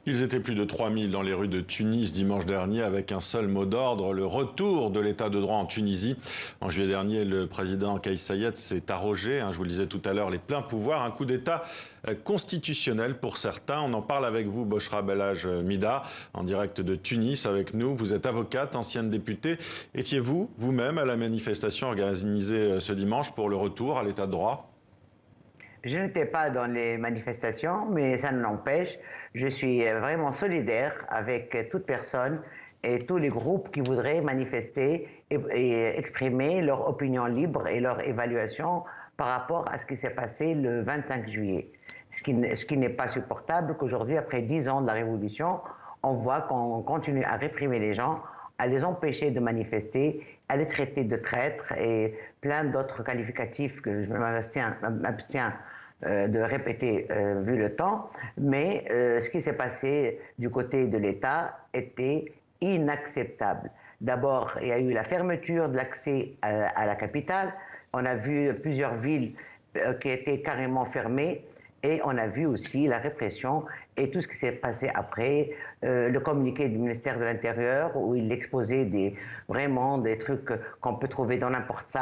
Ils étaient plus de 3000 dans les rues de Tunis dimanche dernier avec un seul mot d'ordre, le retour de l'état de droit en Tunisie. En juillet dernier, le président Kais Saied s'est arrogé, je vous le disais tout à l'heure, les pleins pouvoirs, un coup d'état constitutionnel pour certains. On en parle avec vous, Bochra Belhaj Mida, en direct de Tunis avec nous. Vous êtes avocate, ancienne députée. Étiez-vous vous-même à la manifestation organisée ce dimanche pour le retour à l'état de droit ? Je n'étais pas dans les manifestations, mais ça ne l'empêche. Je suis vraiment solidaire avec toute personne et tous les groupes qui voudraient manifester et exprimer leur opinion libre et leur évaluation par rapport à ce qui s'est passé le 25 juillet. Ce qui n'est pas supportable qu'aujourd'hui, après 10 ans de la Révolution, on voit qu'on continue à réprimer les gens, à les empêcher de manifester, à les traiter de traîtres et plein d'autres qualificatifs que je m'abstiens de répéter vu le temps. Mais ce qui s'est passé du côté de l'État était inacceptable. D'abord, il y a eu la fermeture de l'accès à la capitale. On a vu plusieurs villes qui étaient carrément fermées. Et on a vu aussi la répression et tout ce qui s'est passé après, le communiqué du ministère de l'Intérieur où il exposait vraiment des trucs qu'on peut trouver dans n'importe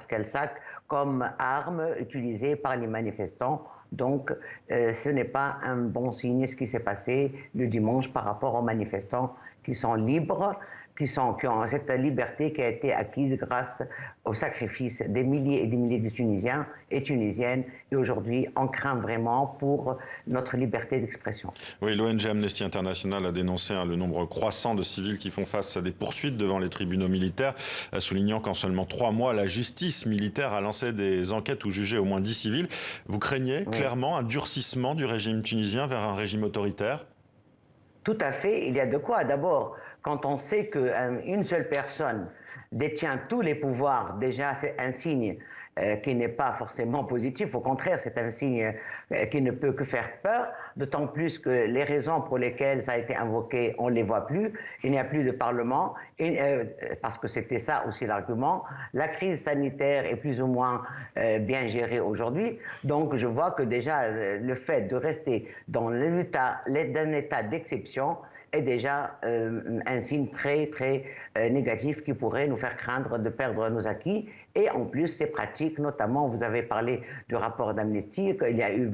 quel sac, comme armes utilisées par les manifestants. Donc, ce n'est pas un bon signe ce qui s'est passé le dimanche par rapport aux manifestants qui sont libres, qui ont cette liberté qui a été acquise grâce au sacrifice des milliers et des milliers de Tunisiens et Tunisiennes. Et aujourd'hui, on craint vraiment pour notre liberté d'expression. Oui, l'ONG Amnesty International a dénoncé le nombre croissant de civils qui font face à des poursuites devant les tribunaux militaires, soulignant qu'en seulement 3 mois, la justice militaire a lancé des enquêtes ou jugé au moins 10 civils. Vous craignez clairement un durcissement du régime tunisien vers un régime autoritaire ? Tout à fait, il y a de quoi. D'abord, quand on sait qu'une seule personne détient tous les pouvoirs, déjà c'est un signe qui n'est pas forcément positif. Au contraire, c'est un signe qui ne peut que faire peur, d'autant plus que les raisons pour lesquelles ça a été invoqué, on ne les voit plus. Il n'y a plus de parlement, parce que c'était ça aussi l'argument. La crise sanitaire est plus ou moins bien gérée aujourd'hui. Donc je vois que déjà le fait de rester dans d'un état d'exception est déjà un signe très, très négatif qui pourrait nous faire craindre de perdre nos acquis. Et en plus, c'est pratique, notamment, vous avez parlé du rapport d'Amnesty, qu'il y a eu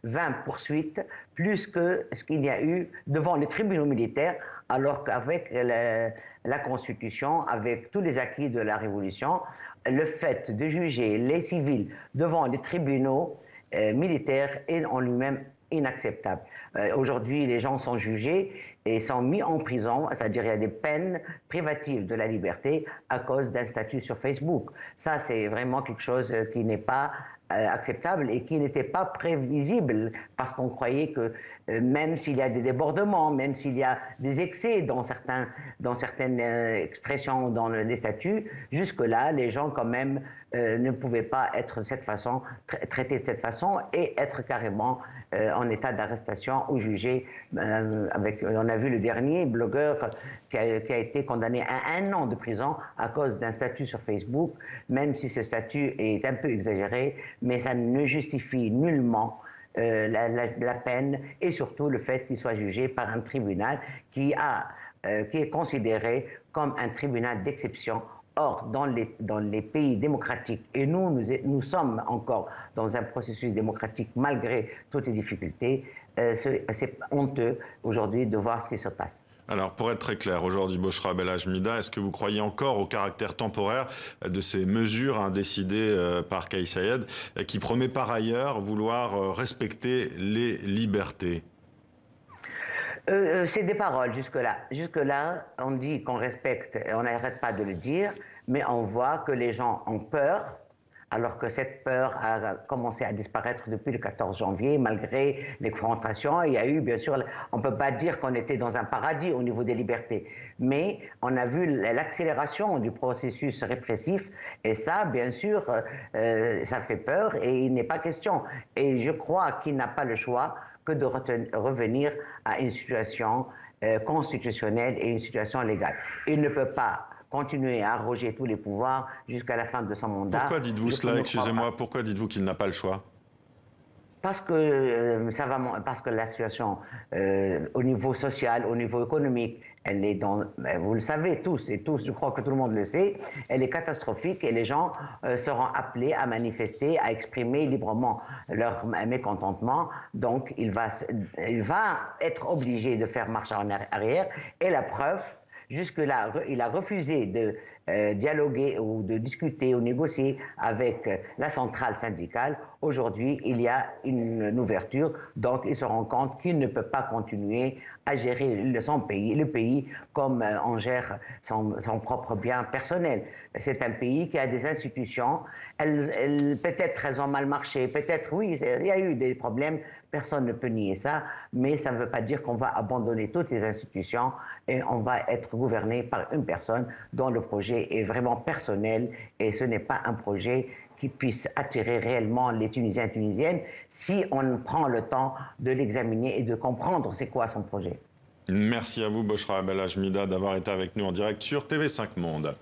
20 poursuites, plus que ce qu'il y a eu devant les tribunaux militaires, alors qu'avec la Constitution, avec tous les acquis de la Révolution, le fait de juger les civils devant les tribunaux militaires est en lui-même inacceptable. Aujourd'hui, les gens sont jugés et sont mis en prison, c'est-à-dire il y a des peines privatives de la liberté à cause d'un statut sur Facebook. Ça, c'est vraiment quelque chose qui n'est pas acceptable et qui n'était pas prévisible parce qu'on croyait que même s'il y a des débordements, même s'il y a des excès dans certaines expressions dans les statuts, jusque-là, les gens quand même ne pouvaient pas être de cette façon, traités de cette façon et être carrément en état d'arrestation ou jugés. On a vu le dernier blogueur qui a été condamné à 1 an de prison à cause d'un statut sur Facebook, même si ce statut est un peu exagéré, mais ça ne justifie nullement la peine et surtout le fait qu'il soit jugé par un tribunal qui est considéré comme un tribunal d'exception. Or, dans les pays démocratiques, et nous sommes encore dans un processus démocratique malgré toutes les difficultés, c'est honteux aujourd'hui de voir ce qui se passe. Alors, pour être très clair, aujourd'hui, Bochra Belhaj Mida, est-ce que vous croyez encore au caractère temporaire de ces mesures décidées par Kais Saied, qui promet par ailleurs vouloir respecter les libertés ? C'est des paroles jusque-là. Jusque-là, on dit qu'on respecte, et on n'arrête pas de le dire, mais on voit que les gens ont peur, alors que cette peur a commencé à disparaître depuis le 14 janvier, malgré les confrontations. Il y a eu, bien sûr, on ne peut pas dire qu'on était dans un paradis au niveau des libertés, mais on a vu l'accélération du processus répressif, et ça, bien sûr, ça fait peur, et il n'est pas question. Et je crois qu'il n'a pas le choix que de revenir à une situation constitutionnelle et une situation légale. Il ne peut pas continuer à arroger tous les pouvoirs jusqu'à la fin de son mandat. Pourquoi dites-vous cela, excusez-moi, pourquoi dites-vous qu'il n'a pas le choix ? parce que la situation au niveau social, au niveau économique, elle est vous le savez tous et tous, je crois que tout le monde le sait, elle est catastrophique et les gens seront appelés à manifester, à exprimer librement leur mécontentement. Donc, il va être obligé de faire marche en arrière. Et la preuve, jusque-là, il a refusé de dialoguer ou de discuter ou négocier avec la centrale syndicale. Aujourd'hui, il y a une ouverture, donc il se rend compte qu'il ne peut pas continuer à gérer son pays, le pays comme on gère son propre bien personnel. C'est un pays qui a des institutions, peut-être elles ont mal marché, peut-être oui, il y a eu des problèmes, personne ne peut nier ça, mais ça ne veut pas dire qu'on va abandonner toutes les institutions et on va être gouverné par une personne dont le projet est vraiment personnel et ce n'est pas un projet qui puisse attirer réellement les Tunisiens et Tunisiennes si on prend le temps de l'examiner et de comprendre c'est quoi son projet. Merci à vous, Bochra Belhajmida, d'avoir été avec nous en direct sur TV5 Monde.